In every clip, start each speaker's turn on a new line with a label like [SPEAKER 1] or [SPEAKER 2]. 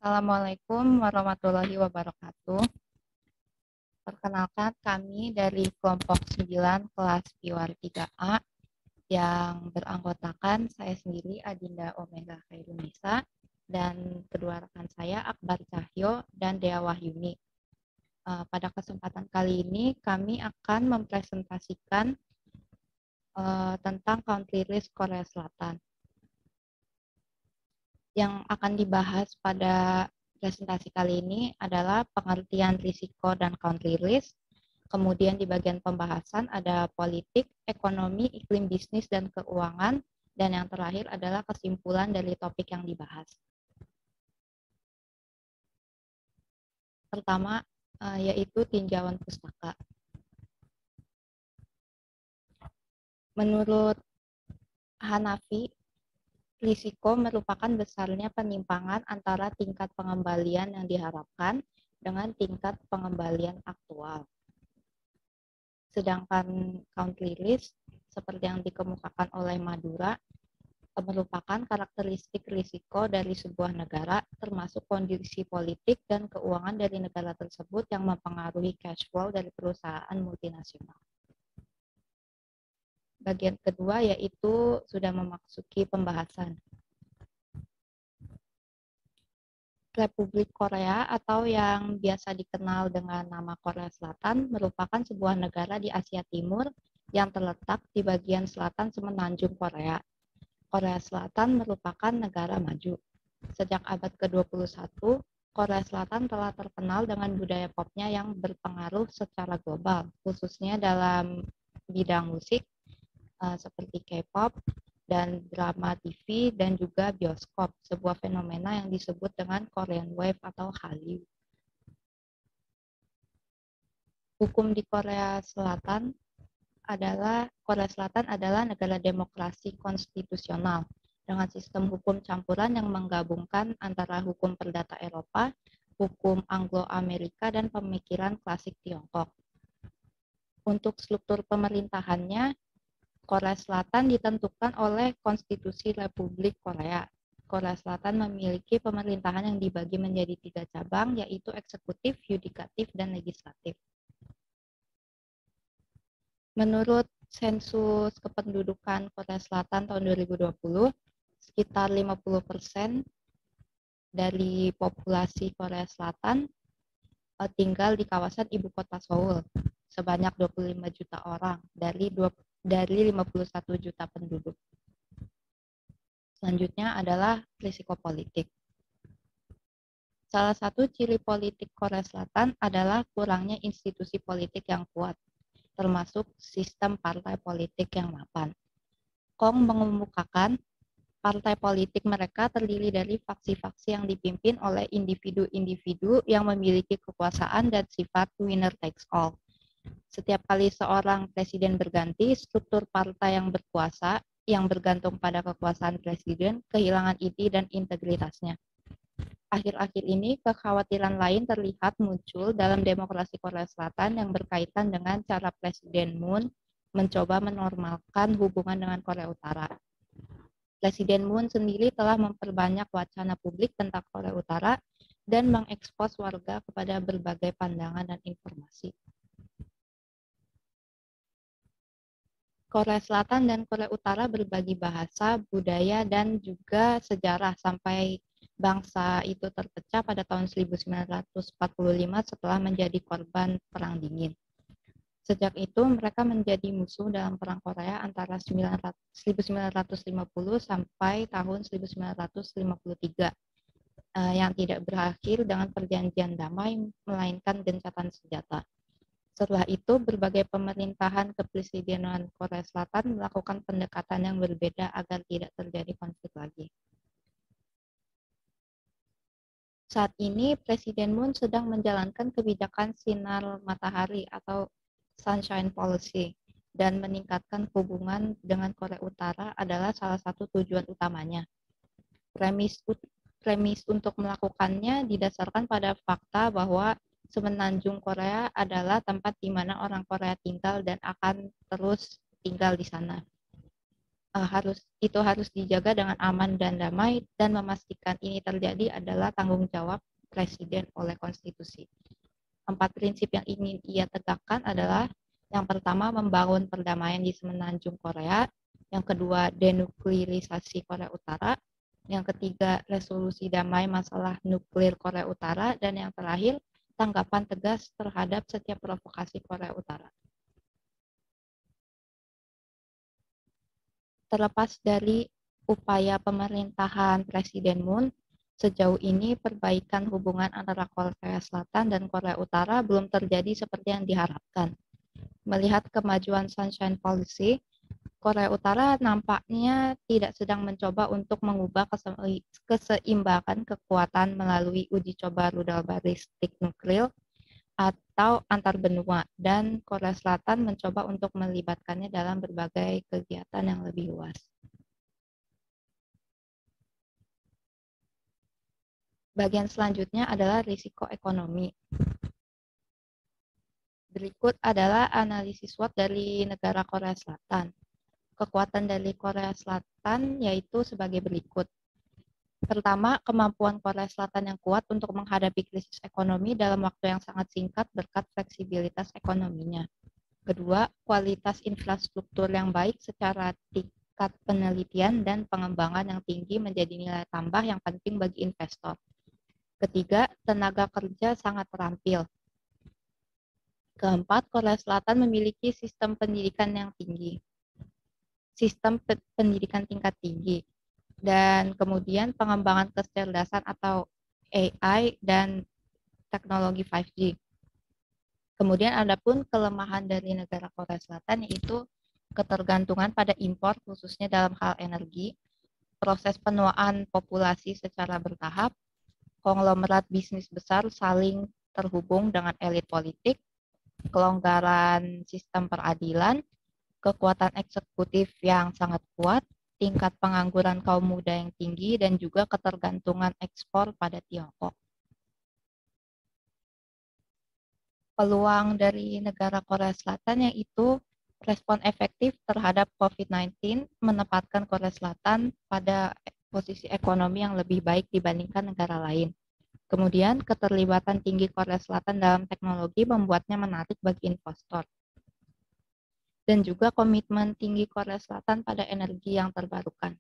[SPEAKER 1] Assalamualaikum warahmatullahi wabarakatuh. Perkenalkan kami dari kelompok 9 kelas Piwar 3A yang beranggotakan saya sendiri Adinda Omega Khairunisa dan kedua rekan saya Akbar Cahyo dan Dea Wahyuni. Pada kesempatan kali ini kami akan mempresentasikan tentang country list Korea Selatan. Yang akan dibahas pada presentasi kali ini adalah pengertian risiko dan country risk. Kemudian di bagian pembahasan ada politik, ekonomi, iklim bisnis, dan keuangan. Dan yang terakhir adalah kesimpulan dari topik yang dibahas. Pertama, yaitu tinjauan pustaka. Menurut Hanafi, risiko merupakan besarnya penyimpangan antara tingkat pengembalian yang diharapkan dengan tingkat pengembalian aktual. Sedangkan country risk, seperti yang dikemukakan oleh Madura, merupakan karakteristik risiko dari sebuah negara, termasuk kondisi politik dan keuangan dari negara tersebut yang mempengaruhi cash flow dari perusahaan multinasional. Bagian kedua yaitu sudah memasuki pembahasan. Republik Korea atau yang biasa dikenal dengan nama Korea Selatan merupakan sebuah negara di Asia Timur yang terletak di bagian selatan semenanjung Korea. Korea Selatan merupakan negara maju. Sejak abad ke-21, Korea Selatan telah terkenal dengan budaya popnya yang berpengaruh secara global, khususnya dalam bidang musik, seperti K-pop, dan drama TV, dan juga bioskop, sebuah fenomena yang disebut dengan Korean Wave atau Hallyu. Hukum di Korea Selatan adalah negara demokrasi konstitusional dengan sistem hukum campuran yang menggabungkan antara hukum perdata Eropa, hukum Anglo-Amerika, dan pemikiran klasik Tiongkok. Untuk struktur pemerintahannya, Korea Selatan ditentukan oleh Konstitusi Republik Korea. Korea Selatan memiliki pemerintahan yang dibagi menjadi 3 cabang, yaitu eksekutif, yudikatif, dan legislatif. Menurut sensus kependudukan Korea Selatan tahun 2020, sekitar 50% dari populasi Korea Selatan tinggal di kawasan ibu kota Seoul, sebanyak 25 juta orang dari 51 juta penduduk. Selanjutnya adalah risiko politik. Salah satu ciri politik Korea Selatan adalah kurangnya institusi politik yang kuat, termasuk sistem partai politik yang mapan. Kong mengemukakan partai politik mereka terdiri dari faksi-faksi yang dipimpin oleh individu-individu yang memiliki kekuasaan dan sifat winner takes all. Setiap kali seorang presiden berganti, struktur partai yang berkuasa yang bergantung pada kekuasaan presiden kehilangan inti dan integritasnya. Akhir-akhir ini, kekhawatiran lain terlihat muncul dalam demokrasi Korea Selatan yang berkaitan dengan cara Presiden Moon mencoba menormalkan hubungan dengan Korea Utara. Presiden Moon sendiri telah memperbanyak wacana publik tentang Korea Utara dan mengekspos warga kepada berbagai pandangan dan informasi. Korea Selatan dan Korea Utara berbagi bahasa, budaya, dan juga sejarah sampai bangsa itu terpecah pada tahun 1945 setelah menjadi korban Perang Dingin. Sejak itu mereka menjadi musuh dalam Perang Korea antara 1950 sampai tahun 1953 yang tidak berakhir dengan perjanjian damai melainkan gencatan senjata. Setelah itu, berbagai pemerintahan kepresidenan Korea Selatan melakukan pendekatan yang berbeda agar tidak terjadi konflik lagi. Saat ini, Presiden Moon sedang menjalankan kebijakan sinar matahari atau sunshine policy, dan meningkatkan hubungan dengan Korea Utara adalah salah satu tujuan utamanya. Premis untuk melakukannya didasarkan pada fakta bahwa semenanjung Korea adalah tempat di mana orang Korea tinggal dan akan terus tinggal di sana. itu harus dijaga dengan aman dan damai, dan memastikan ini terjadi adalah tanggung jawab Presiden oleh konstitusi. 4 prinsip yang ingin ia tegakkan adalah: yang pertama, membangun perdamaian di semenanjung Korea; yang kedua, denuklirisasi Korea Utara; yang ketiga, resolusi damai masalah nuklir Korea Utara; dan yang terakhir, tanggapan tegas terhadap setiap provokasi Korea Utara. Terlepas dari upaya pemerintahan Presiden Moon, sejauh ini perbaikan hubungan antara Korea Selatan dan Korea Utara belum terjadi seperti yang diharapkan. Melihat kemajuan Sunshine Policy, Korea Utara nampaknya tidak sedang mencoba untuk mengubah keseimbangan kekuatan melalui uji coba rudal balistik nuklir atau antar benua, dan Korea Selatan mencoba untuk melibatkannya dalam berbagai kegiatan yang lebih luas. Bagian selanjutnya adalah risiko ekonomi. Berikut adalah analisis SWOT dari negara Korea Selatan. Kekuatan dari Korea Selatan yaitu sebagai berikut. Pertama, kemampuan Korea Selatan yang kuat untuk menghadapi krisis ekonomi dalam waktu yang sangat singkat berkat fleksibilitas ekonominya. Kedua, kualitas infrastruktur yang baik secara tingkat penelitian dan pengembangan yang tinggi menjadi nilai tambah yang penting bagi investor. Ketiga, tenaga kerja sangat terampil. Keempat, Korea Selatan memiliki sistem pendidikan yang tinggi, sistem pendidikan tingkat tinggi, dan kemudian pengembangan kecerdasan atau AI dan teknologi 5G. Kemudian ada pun kelemahan dari negara Korea Selatan, yaitu ketergantungan pada impor khususnya dalam hal energi, proses penuaan populasi secara bertahap, konglomerat bisnis besar saling terhubung dengan elit politik, kelonggaran sistem peradilan, kekuatan eksekutif yang sangat kuat, tingkat pengangguran kaum muda yang tinggi, dan juga ketergantungan ekspor pada Tiongkok. Peluang dari negara Korea Selatan yaitu respon efektif terhadap COVID-19 menempatkan Korea Selatan pada posisi ekonomi yang lebih baik dibandingkan negara lain. Kemudian, keterlibatan tinggi Korea Selatan dalam teknologi membuatnya menarik bagi investor. Dan juga komitmen tinggi Korea Selatan pada energi yang terbarukan.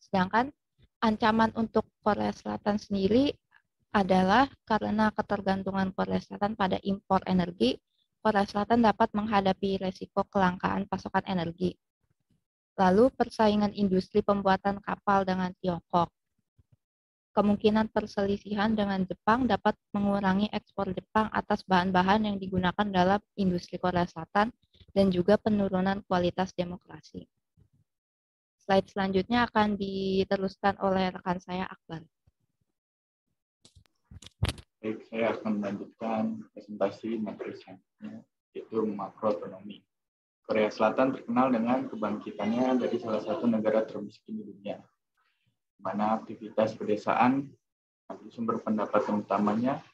[SPEAKER 1] Sedangkan ancaman untuk Korea Selatan sendiri adalah karena ketergantungan Korea Selatan pada impor energi, Korea Selatan dapat menghadapi resiko kelangkaan pasokan energi. Lalu persaingan industri pembuatan kapal dengan Tiongkok. Kemungkinan perselisihan dengan Jepang dapat mengurangi ekspor Jepang atas bahan-bahan yang digunakan dalam industri Korea Selatan, dan juga penurunan kualitas demokrasi. Slide selanjutnya akan diteruskan oleh rekan saya, Akbar.
[SPEAKER 2] Baik, saya akan melanjutkan presentasi materi selanjutnya, yaitu makroekonomi. Korea Selatan terkenal dengan kebangkitannya dari salah satu negara termiskin di dunia, di mana aktivitas pedesaan adalah sumber pendapatan utamanya,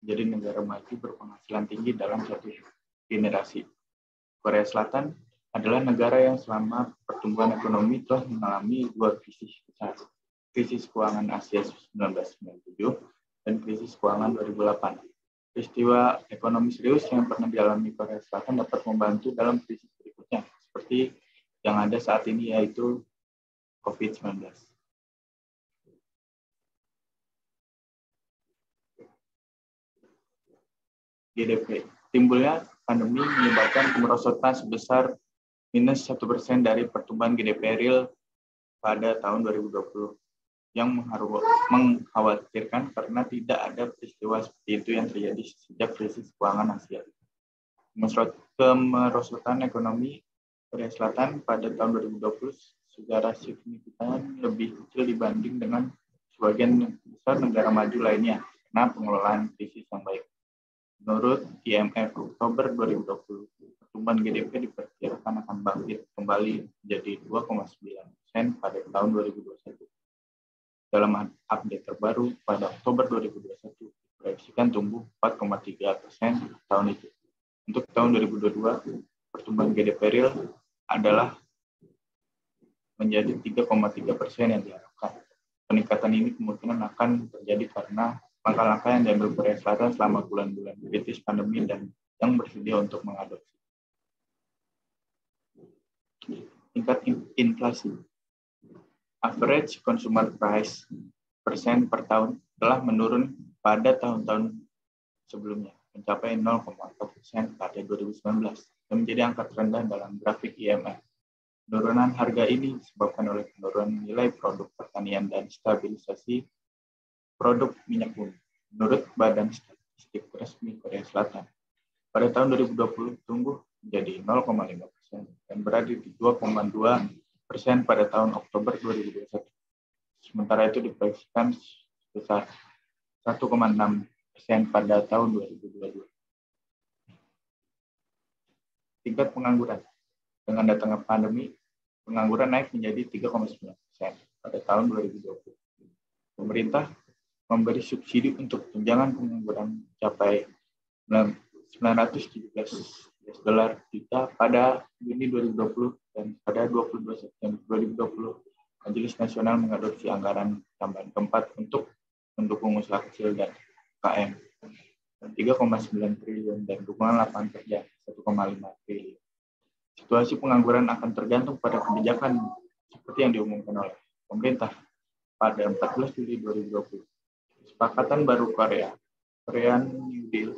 [SPEAKER 2] menjadi negara maju berpenghasilan tinggi dalam satu generasi. Korea Selatan adalah negara yang selama pertumbuhan ekonomi telah mengalami dua krisis besar, krisis keuangan Asia 1997 dan krisis keuangan 2008. Peristiwa ekonomi serius yang pernah dialami Korea Selatan dapat membantu dalam krisis berikutnya, seperti yang ada saat ini, yaitu COVID-19. GDP. Timbulnya pandemi menyebabkan kemerosotan sebesar minus 1% dari pertumbuhan GDP real pada tahun 2020, yang mengkhawatirkan karena tidak ada peristiwa seperti itu yang terjadi sejak krisis keuangan Asia. Kemerosotan ekonomi Korea Selatan pada tahun 2020 secara signifikan lebih kecil dibanding dengan sebagian besar negara maju lainnya karena pengelolaan krisis yang baik. Menurut IMF Oktober 2020, pertumbuhan GDP diperkirakan akan bangkit kembali menjadi 2,9% pada tahun 2021. Dalam update terbaru pada Oktober 2021, diproyeksikan tumbuh 4,3% tahun itu. Untuk tahun 2022, pertumbuhan GDP real adalah menjadi 3,3% yang diharapkan. Peningkatan ini kemungkinan akan terjadi karena langkah-langkah yang diambil Korea Selatan selama bulan-bulan kritis pandemi dan yang bersedia untuk mengadopsi. Tingkat inflasi. Average consumer price persen per tahun telah menurun pada tahun-tahun sebelumnya, mencapai 0,4% pada 2019 dan menjadi angka terendah dalam grafik IMF. Penurunan harga ini disebabkan oleh penurunan nilai produk pertanian dan stabilisasi produk minyak bumi. Menurut Badan Statistik Resmi Korea Selatan, pada tahun 2020 tumbuh menjadi 0,5% dan berada di 2,2% pada tahun Oktober 2021. Sementara itu diproyeksikan sebesar 1,6% pada tahun 2022. Tingkat pengangguran. Dengan datangnya pandemi, pengangguran naik menjadi 3,9% pada tahun 2020. Pemerintah memberi subsidi untuk tunjangan pengangguran mencapai $917 juta pada Juni 2020 dan pada 22 September 2020, Majelis Nasional mengadopsi anggaran tambahan keempat untuk mendukung usaha kecil dan UKM 3,9 triliun dan dukungan lapangan kerja 1,5 triliun. Situasi pengangguran akan tergantung pada kebijakan seperti yang diumumkan oleh pemerintah pada 14 Juli 2020. Kesepakatan baru Korean New Deal,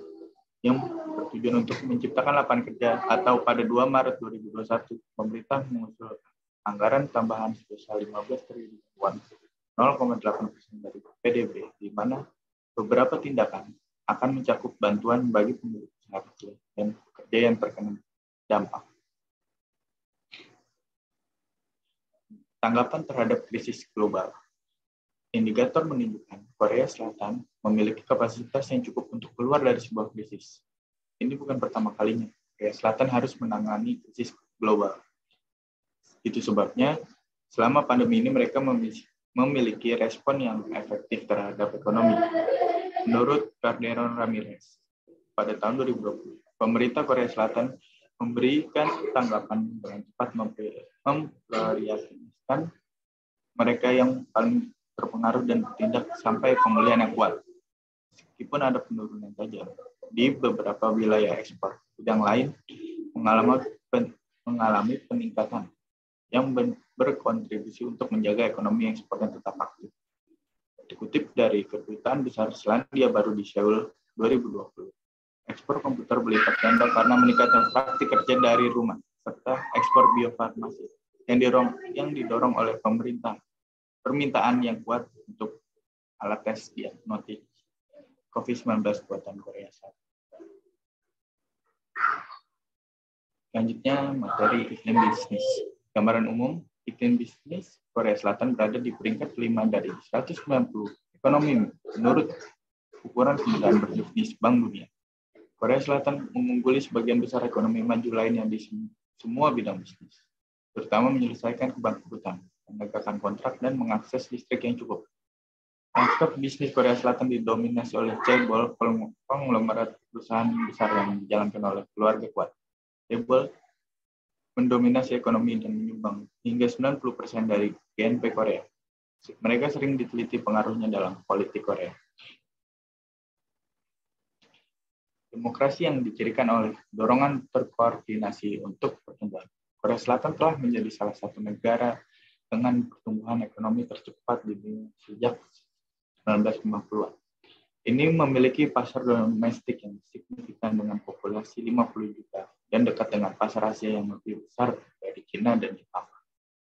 [SPEAKER 2] yang bertujuan untuk menciptakan lapangan kerja, atau pada 2 Maret 2021, pemerintah mengusulkan anggaran tambahan sebesar 15 triliun won, 0,8% dari PDB, di mana beberapa tindakan akan mencakup bantuan bagi pemilik usaha kecil dan pekerja yang terkena dampak. Tanggapan terhadap krisis global. Indikator menunjukkan Korea Selatan memiliki kapasitas yang cukup untuk keluar dari sebuah krisis. Ini bukan pertama kalinya Korea Selatan harus menangani krisis global. Itu sebabnya selama pandemi ini mereka memiliki respon yang efektif terhadap ekonomi. Menurut Calderon Ramirez, pada tahun 2020, pemerintah Korea Selatan memberikan tanggapan dengan cepat memprioritaskan mereka yang paling terpengaruh dan bertindak sampai pemulihan yang kuat. Meskipun ada penurunan tajam di beberapa wilayah ekspor, bidang lain mengalami peningkatan yang berkontribusi untuk menjaga ekonomi ekspor yang tetap aktif. Dikutip dari Kedutaan Besar Selandia Baru di Seoul 2020, ekspor komputer berlipat ganda karena meningkatnya praktik kerja dari rumah, serta ekspor biofarmasi yang didorong oleh pemerintah. Permintaan yang kuat untuk alat tes diagnostik COVID-19 buatan Korea Selatan. Selanjutnya, materi iklim bisnis. Gambaran umum, iklim bisnis Korea Selatan berada di peringkat 5 dari 190 ekonomi menurut ukuran Kementerian Berbisnis Bank Dunia. Korea Selatan mengungguli sebagian besar ekonomi maju lainnya di semua bidang bisnis, terutama menyelesaikan kebangkrutan, menegakkan kontrak, dan mengakses listrik yang cukup. Lanskap bisnis Korea Selatan didominasi oleh chaebol, konglomerat perusahaan besar yang dijalankan oleh keluarga kuat. Chaebol mendominasi ekonomi dan menyumbang hingga 90% dari GNP Korea. Mereka sering diteliti pengaruhnya dalam politik Korea. Demokrasi yang dicirikan oleh dorongan terkoordinasi untuk pertumbuhan. Korea Selatan telah menjadi salah satu negara dengan pertumbuhan ekonomi tercepat di dunia sejak 1950-an. Ini memiliki pasar domestik yang signifikan dengan populasi 50 juta dan dekat dengan pasar Asia yang lebih besar dari Cina dan Jepang.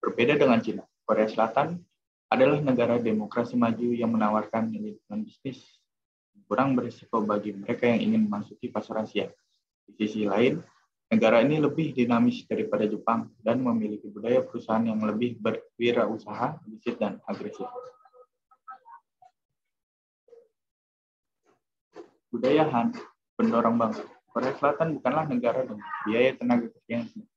[SPEAKER 2] Berbeda dengan Cina, Korea Selatan adalah negara demokrasi maju yang menawarkan lingkungan bisnis kurang berisiko bagi mereka yang ingin memasuki pasar Asia. Di sisi lain, negara ini lebih dinamis daripada Jepang dan memiliki budaya perusahaan yang lebih berwirausaha, gesit, dan agresif. Budaya Han pendorong bangsa. Korea Selatan bukanlah negara dengan biaya tenaga kerja yang tinggi,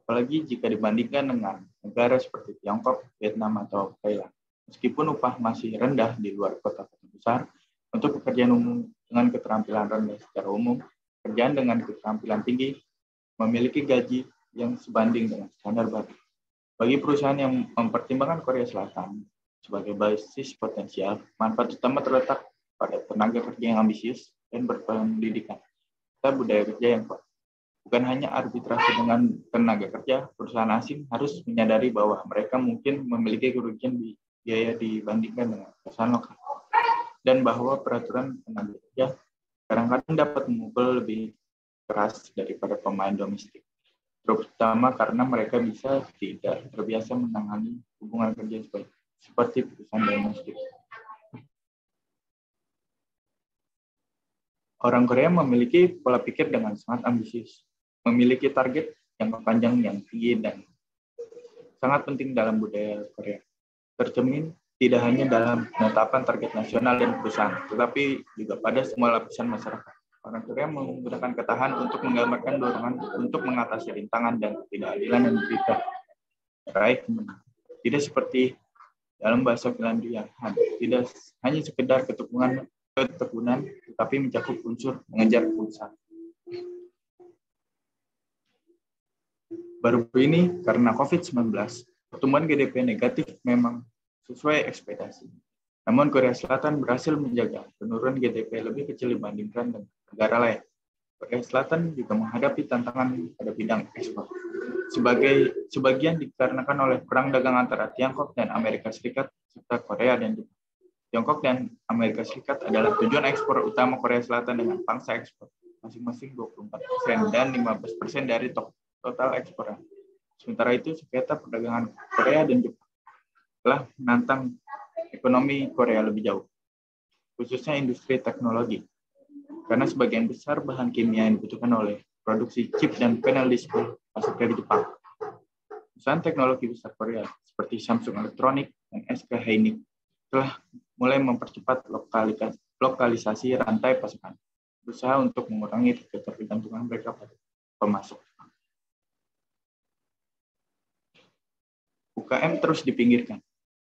[SPEAKER 2] apalagi jika dibandingkan dengan negara seperti Tiongkok, Vietnam, atau Thailand. Meskipun upah masih rendah di luar kota-kota besar, untuk pekerjaan umum dengan keterampilan rendah secara umum, pekerjaan dengan keterampilan tinggi memiliki gaji yang sebanding dengan standar baru. Bagi perusahaan yang mempertimbangkan Korea Selatan sebagai basis potensial, manfaat utama terletak pada tenaga kerja yang ambisius dan berpendidikan, serta budaya kerja yang kuat. Bukan hanya arbitrase dengan tenaga kerja, perusahaan asing harus menyadari bahwa mereka mungkin memiliki kerugian biaya dibandingkan dengan perusahaan lokal, dan bahwa peraturan tenaga kerja kadang-kadang dapat memukul lebih keras daripada pemain domestik, terutama karena mereka bisa tidak terbiasa menangani hubungan kerja seperti perusahaan domestik. Orang Korea memiliki pola pikir dengan sangat ambisius, memiliki target jangka panjang yang tinggi dan sangat penting dalam budaya Korea. Tercermin tidak hanya dalam penetapan target nasional dan perusahaan, tetapi juga pada semua lapisan masyarakat. Orang Korea menggunakan ketahanan untuk menggambarkan dorongan untuk mengatasi rintangan dan ketidakadilan yang diberikan raih kemenangan. Tidak seperti dalam bahasa Finlandia, tidak hanya sekedar ketekunan, tetapi mencakup unsur mengejar keputusan. Baru ini, karena COVID-19, pertumbuhan GDP negatif memang sesuai ekspektasi. Namun Korea Selatan berhasil menjaga penurunan GDP lebih kecil dibandingkan dengan negara lain. Korea Selatan juga menghadapi tantangan pada bidang ekspor. Sebagian dikarenakan oleh perang dagang antara Tiongkok dan Amerika Serikat serta Korea dan Jepang. Tiongkok dan Amerika Serikat adalah tujuan ekspor utama Korea Selatan dengan pangsa ekspor masing-masing 24% dan 15% dari total ekspor. Sementara itu, sengketa perdagangan Korea dan Jepang telah menantang ekonomi Korea lebih jauh, khususnya industri teknologi, karena sebagian besar bahan kimia yang dibutuhkan oleh produksi chip dan panel display masuk dari Jepang. Perusahaan teknologi besar Korea seperti Samsung Electronics dan SK Hynix telah mulai mempercepat lokalisasi rantai pasokan, berusaha untuk mengurangi ketergantungan mereka pada pemasok. UKM terus dipinggirkan,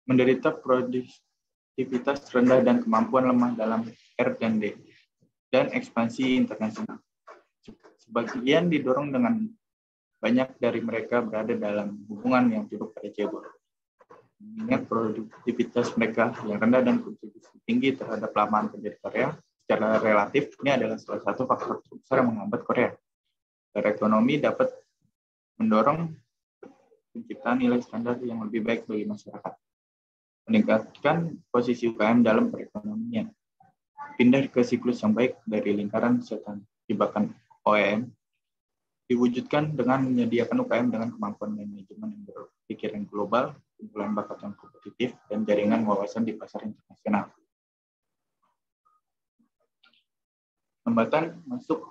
[SPEAKER 2] menderita produktivitas rendah dan kemampuan lemah dalam R&D dan ekspansi internasional. Sebagian didorong dengan banyak dari mereka berada dalam hubungan yang buruk pada cebol. Mengingat produktivitas mereka yang rendah dan kontribusi tinggi terhadap lapangan kerja di Korea, secara relatif ini adalah salah satu faktor terbesar yang menghambat Korea. Secara ekonomi dapat mendorong penciptaan nilai standar yang lebih baik bagi masyarakat, meningkatkan posisi UKM dalam perekonomian, pindah ke siklus yang baik dari lingkaran setan jebakan OEM, diwujudkan dengan menyediakan UKM dengan kemampuan manajemen yang berpikiran global, kumpulan bakat yang kompetitif, dan jaringan wawasan di pasar internasional. Hambatan masuk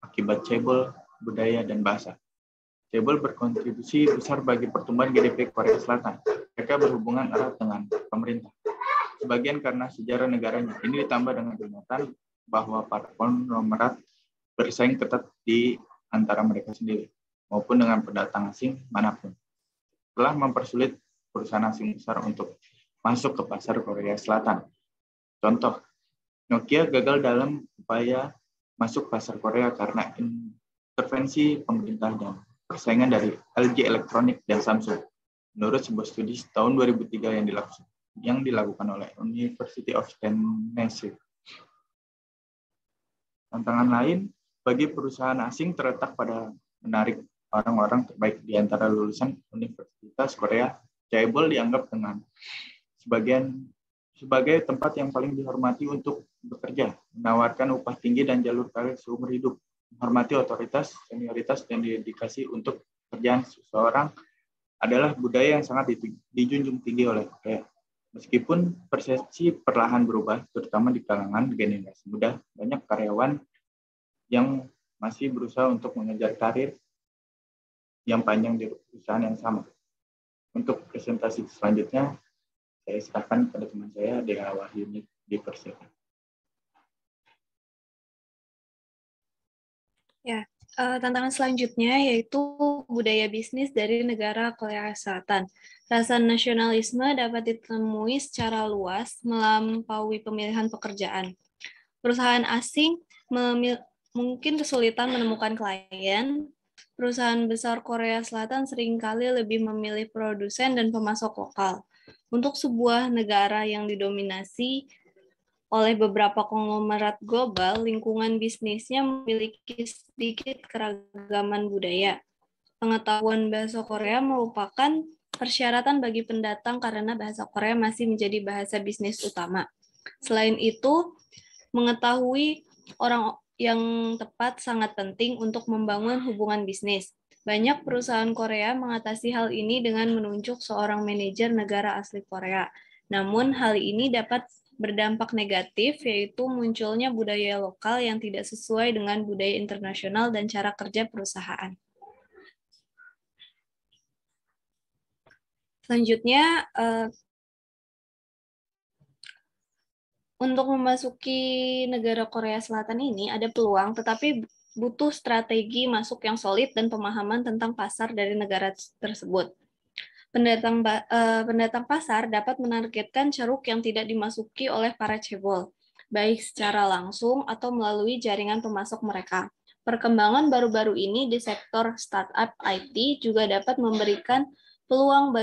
[SPEAKER 2] akibat cebol, budaya, dan bahasa. Cebol berkontribusi besar bagi pertumbuhan GDP Korea Selatan. Mereka berhubungan erat dengan pemerintah. Sebagian karena sejarah negaranya. Ini ditambah dengan kenyataan bahwa para konglomerat bersaing ketat di antara mereka sendiri, maupun dengan pendatang asing manapun. Telah mempersulit perusahaan asing besar untuk masuk ke pasar Korea Selatan. Contoh, Nokia gagal dalam upaya masuk pasar Korea karena intervensi pemerintah dan persaingan dari LG Electronics dan Samsung. Menurut sebuah studi tahun 2003 yang dilakukan oleh University of Tennessee. Tantangan lain bagi perusahaan asing terletak pada menarik orang-orang terbaik di antara lulusan Universitas Korea. Cebol dianggap dengan sebagai tempat yang paling dihormati untuk bekerja, menawarkan upah tinggi dan jalur karir seumur hidup, menghormati otoritas, senioritas, dan dedikasi untuk pekerjaan seseorang adalah budaya yang sangat dijunjung tinggi oleh Korea. Meskipun persepsi perlahan berubah, terutama di kalangan generasi muda, banyak karyawan yang masih berusaha untuk mengejar karir yang panjang di perusahaan yang sama. Untuk presentasi selanjutnya, saya serahkan pada teman saya, Dea Wahyuni, dipersilakan.
[SPEAKER 3] Ya, tantangan selanjutnya yaitu budaya bisnis dari negara Korea Selatan. Rasa nasionalisme dapat ditemui secara luas melampaui pemilihan pekerjaan. Perusahaan asing mungkin kesulitan menemukan klien, perusahaan besar Korea Selatan seringkali lebih memilih produsen dan pemasok lokal. Untuk sebuah negara yang didominasi oleh beberapa konglomerat global, lingkungan bisnisnya memiliki sedikit keragaman budaya. Pengetahuan bahasa Korea merupakan persyaratan bagi pendatang karena bahasa Korea masih menjadi bahasa bisnis utama. Selain itu, mengetahui orang yang tepat sangat penting untuk membangun hubungan bisnis. Banyak perusahaan Korea mengatasi hal ini dengan menunjuk seorang manajer negara asli Korea. Namun, hal ini dapat berdampak negatif, yaitu munculnya budaya lokal yang tidak sesuai dengan budaya internasional dan cara kerja perusahaan. Selanjutnya, untuk memasuki negara Korea Selatan ini ada peluang, tetapi butuh strategi masuk yang solid dan pemahaman tentang pasar dari negara tersebut. Pendatang pasar dapat menargetkan ceruk yang tidak dimasuki oleh para cebol, baik secara langsung atau melalui jaringan pemasok mereka. Perkembangan baru-baru ini di sektor startup IT juga dapat memberikan peluang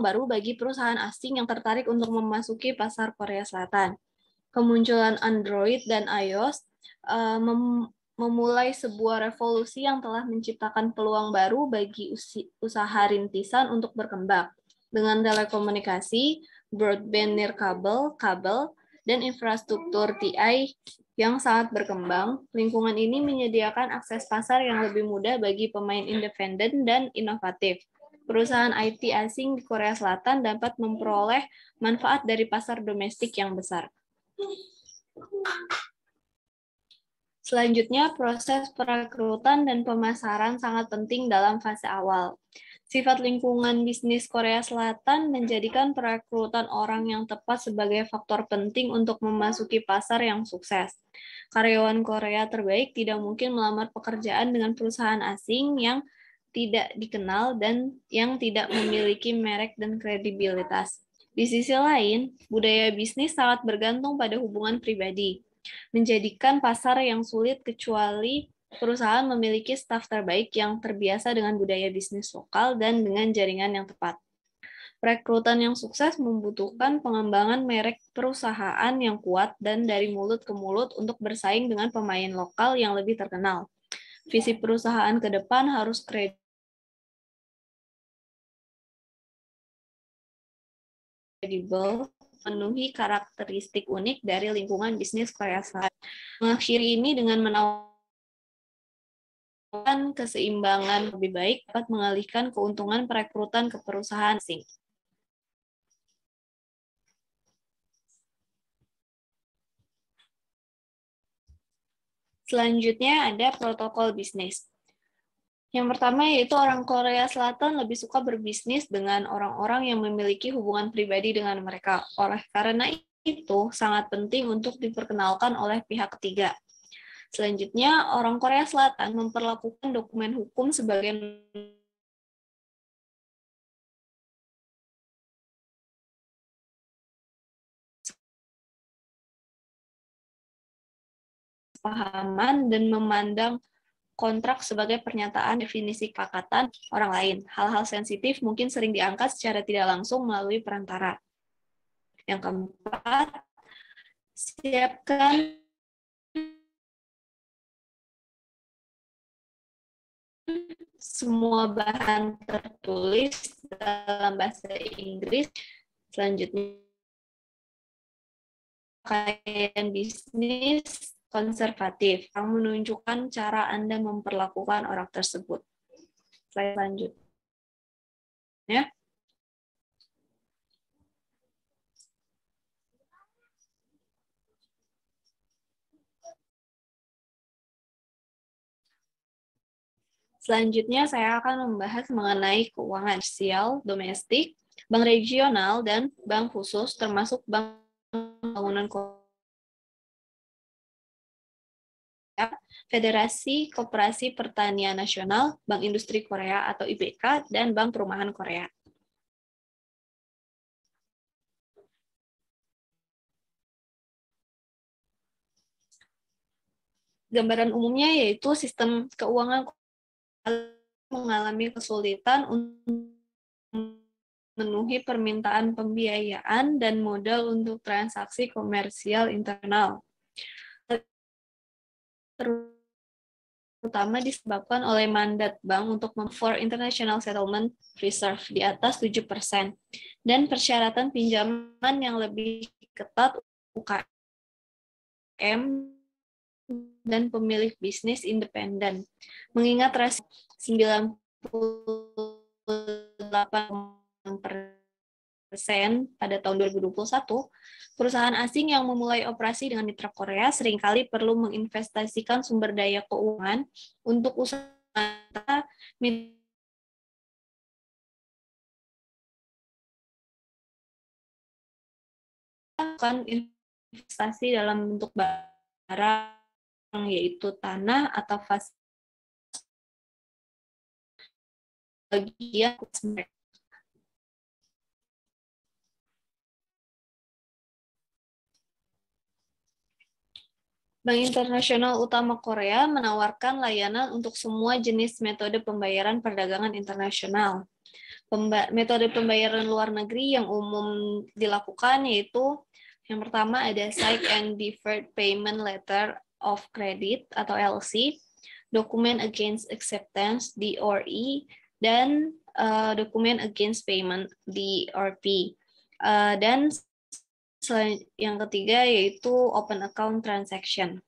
[SPEAKER 3] baru bagi perusahaan asing yang tertarik untuk memasuki pasar Korea Selatan. Kemunculan Android dan iOS memulai sebuah revolusi yang telah menciptakan peluang baru bagi usaha rintisan untuk berkembang. Dengan telekomunikasi, broadband nirkabel, dan infrastruktur TI yang sangat berkembang, lingkungan ini menyediakan akses pasar yang lebih mudah bagi pemain independen dan inovatif. Perusahaan IT asing di Korea Selatan dapat memperoleh manfaat dari pasar domestik yang besar. Selanjutnya, proses perekrutan dan pemasaran sangat penting dalam fase awal. Sifat lingkungan bisnis Korea Selatan menjadikan perekrutan orang yang tepat sebagai faktor penting untuk memasuki pasar yang sukses. Karyawan Korea terbaik tidak mungkin melamar pekerjaan dengan perusahaan asing yang tidak dikenal dan yang tidak memiliki merek dan kredibilitas. Di sisi lain, budaya bisnis sangat bergantung pada hubungan pribadi, menjadikan pasar yang sulit kecuali perusahaan memiliki staf terbaik yang terbiasa dengan budaya bisnis lokal dan dengan jaringan yang tepat. Rekrutan yang sukses membutuhkan pengembangan merek perusahaan yang kuat dan dari mulut ke mulut untuk bersaing dengan pemain lokal yang lebih terkenal. Visi perusahaan ke depan harus kredibel, memenuhi karakteristik unik dari lingkungan bisnis Korea Selatan. Mengakhiri ini dengan menawarkan keseimbangan lebih baik dapat mengalihkan keuntungan perekrutan ke perusahaan asing. Selanjutnya ada protokol bisnis. Yang pertama yaitu orang Korea Selatan lebih suka berbisnis dengan orang-orang yang memiliki hubungan pribadi dengan mereka. Oleh karena itu, sangat penting untuk diperkenalkan oleh pihak ketiga. Selanjutnya, orang Korea Selatan memperlakukan dokumen hukum sebagai pahaman dan memandang kontrak sebagai pernyataan definisi kesepakatan orang lain. Hal-hal sensitif mungkin sering diangkat secara tidak langsung melalui perantara. Yang keempat, siapkan semua bahan tertulis dalam bahasa Inggris. Selanjutnya, pakaian bisnis konservatif yang menunjukkan cara Anda memperlakukan orang tersebut. Slide selanjutnya. Selanjutnya saya akan membahas mengenai keuangan komersial domestik, bank regional, dan bank khusus termasuk bank pembangunan Korea, Federasi Koperasi Pertanian Nasional, Bank Industri Korea atau IBK, dan Bank Perumahan Korea. Gambaran umumnya yaitu sistem keuangan mengalami kesulitan untuk memenuhi permintaan pembiayaan dan modal untuk transaksi komersial internal, terutama disebabkan oleh mandat bank untuk for international settlement reserve di atas 7%, dan persyaratan pinjaman yang lebih ketat UKM dan pemilik bisnis independen. Mengingat rasio 98% pada tahun 2021, perusahaan asing yang memulai operasi dengan mitra Korea seringkali perlu menginvestasikan sumber daya keuangan untuk usaha melakukan investasi dalam bentuk barang, yaitu tanah atau fasilitas bagian. Bank Internasional Utama Korea menawarkan layanan untuk semua jenis metode pembayaran perdagangan internasional. Metode pembayaran luar negeri yang umum dilakukan yaitu yang pertama ada Signed and Deferred Payment Letter of Credit atau LC, Document Against Acceptance DORE, dan Document Against Payment DORP. Dan yang ketiga yaitu Open Account Transaction.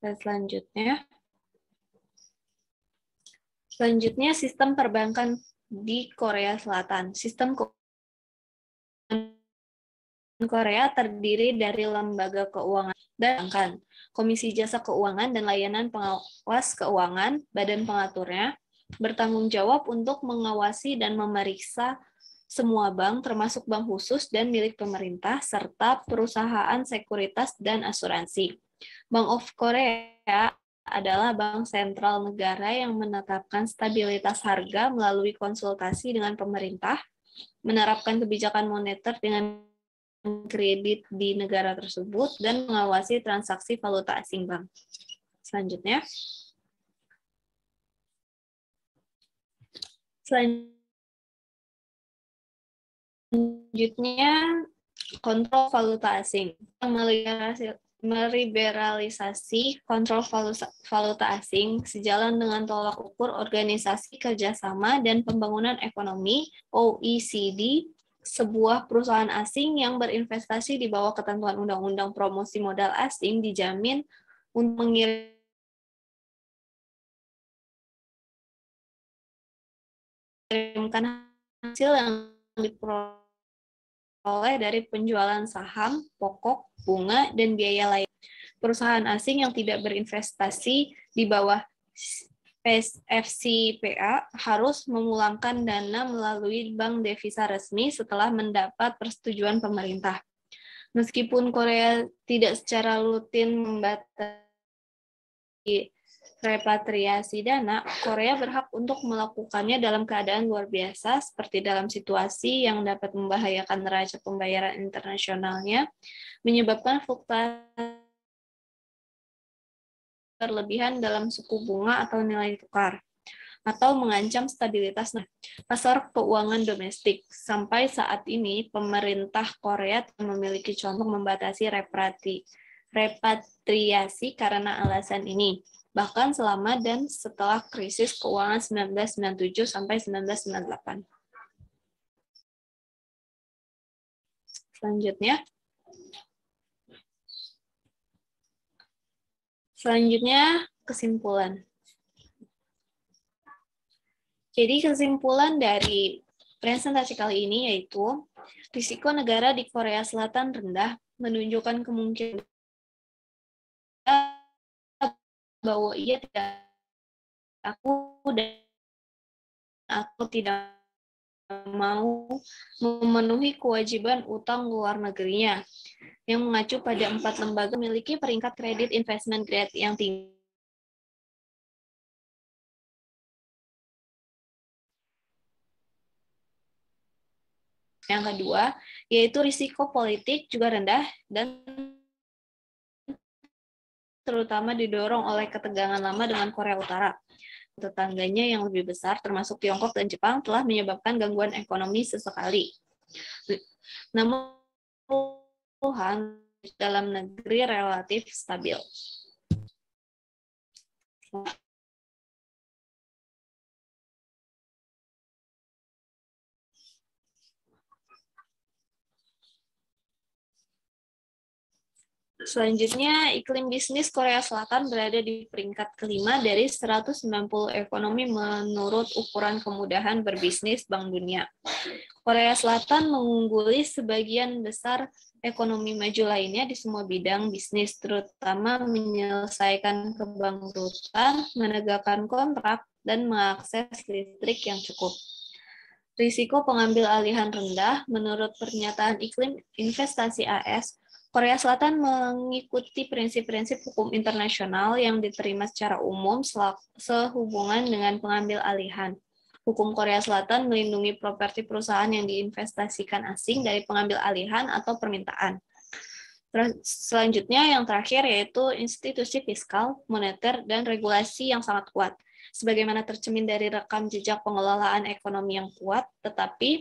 [SPEAKER 3] Dan selanjutnya sistem perbankan di Korea Selatan. Sistem Korea terdiri dari lembaga keuangan dan bankan, Komisi Jasa Keuangan dan Layanan Pengawas Keuangan, badan pengaturnya, bertanggung jawab untuk mengawasi dan memeriksa semua bank, termasuk bank khusus dan milik pemerintah, serta perusahaan sekuritas dan asuransi. Bank of Korea adalah bank sentral negara yang menetapkan stabilitas harga melalui konsultasi dengan pemerintah, menerapkan kebijakan moneter dengan kredit di negara tersebut, dan mengawasi transaksi valuta asing bank. Selanjutnya kontrol valuta asing. Meliberalisasi kontrol valuta asing sejalan dengan tolak ukur Organisasi Kerjasama dan Pembangunan Ekonomi OECD. Sebuah perusahaan asing yang berinvestasi di bawah ketentuan Undang-Undang Promosi Modal Asing dijamin untuk mengirimkan hasil yang diperoleh dari penjualan saham, pokok, bunga, dan biaya lain. Perusahaan asing yang tidak berinvestasi di bawah FCPA harus memulangkan dana melalui bank devisa resmi setelah mendapat persetujuan pemerintah. Meskipun Korea tidak secara rutin membatasi repatriasi dana, Korea berhak untuk melakukannya dalam keadaan luar biasa, seperti dalam situasi yang dapat membahayakan neraca pembayaran internasionalnya, menyebabkan fluktuasi berlebihan dalam suku bunga atau nilai tukar, atau mengancam stabilitas pasar keuangan domestik. Sampai saat ini, pemerintah Korea memiliki contoh membatasi repatriasi karena alasan ini, bahkan selama dan setelah krisis keuangan 1997 sampai 1998. Selanjutnya, kesimpulan. Jadi kesimpulan dari presentasi kali ini yaitu risiko negara di Korea Selatan rendah, menunjukkan kemungkinan bahwa ia tidak tidak mau memenuhi kewajiban utang luar negerinya yang mengacu pada 4 lembaga memiliki peringkat kredit investment grade yang tinggi. Yang kedua, yaitu risiko politik juga rendah dan terutama didorong oleh ketegangan lama dengan Korea Utara. Tetangganya yang lebih besar, termasuk Tiongkok dan Jepang, telah menyebabkan gangguan ekonomi sesekali. Namun, dalam negeri relatif stabil. Selanjutnya, iklim bisnis Korea Selatan berada di peringkat kelima dari 190 ekonomi menurut ukuran kemudahan berbisnis Bank Dunia. Korea Selatan mengungguli sebagian besar ekonomi maju lainnya di semua bidang bisnis, terutama menyelesaikan kebangkrutan, menegakkan kontrak, dan mengakses listrik yang cukup. Risiko pengambil alihan rendah, menurut pernyataan iklim investasi AS, Korea Selatan mengikuti prinsip-prinsip hukum internasional yang diterima secara umum sehubungan dengan pengambil alihan. Hukum Korea Selatan melindungi properti perusahaan yang diinvestasikan asing dari pengambil alihan atau permintaan. Selanjutnya yang terakhir yaitu institusi fiskal, moneter, dan regulasi yang sangat kuat. Sebagaimana tercermin dari rekam jejak pengelolaan ekonomi yang kuat, tetapi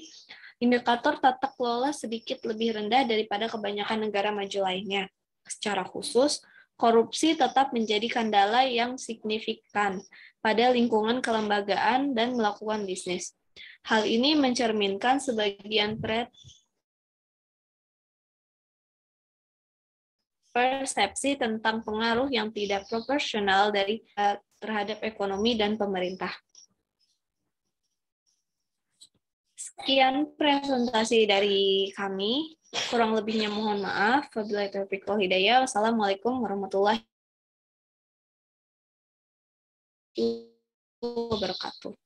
[SPEAKER 3] indikator tata kelola sedikit lebih rendah daripada kebanyakan negara maju lainnya. Secara khusus, korupsi tetap menjadi kendala yang signifikan pada lingkungan kelembagaan dan melakukan bisnis. Hal ini mencerminkan sebagian persepsi tentang pengaruh yang tidak proporsional terhadap ekonomi dan pemerintah. Sekian presentasi dari kami. Kurang lebihnya mohon maaf. Wabillahi taufiq wal hidayah. Wassalamualaikum warahmatullahi wabarakatuh.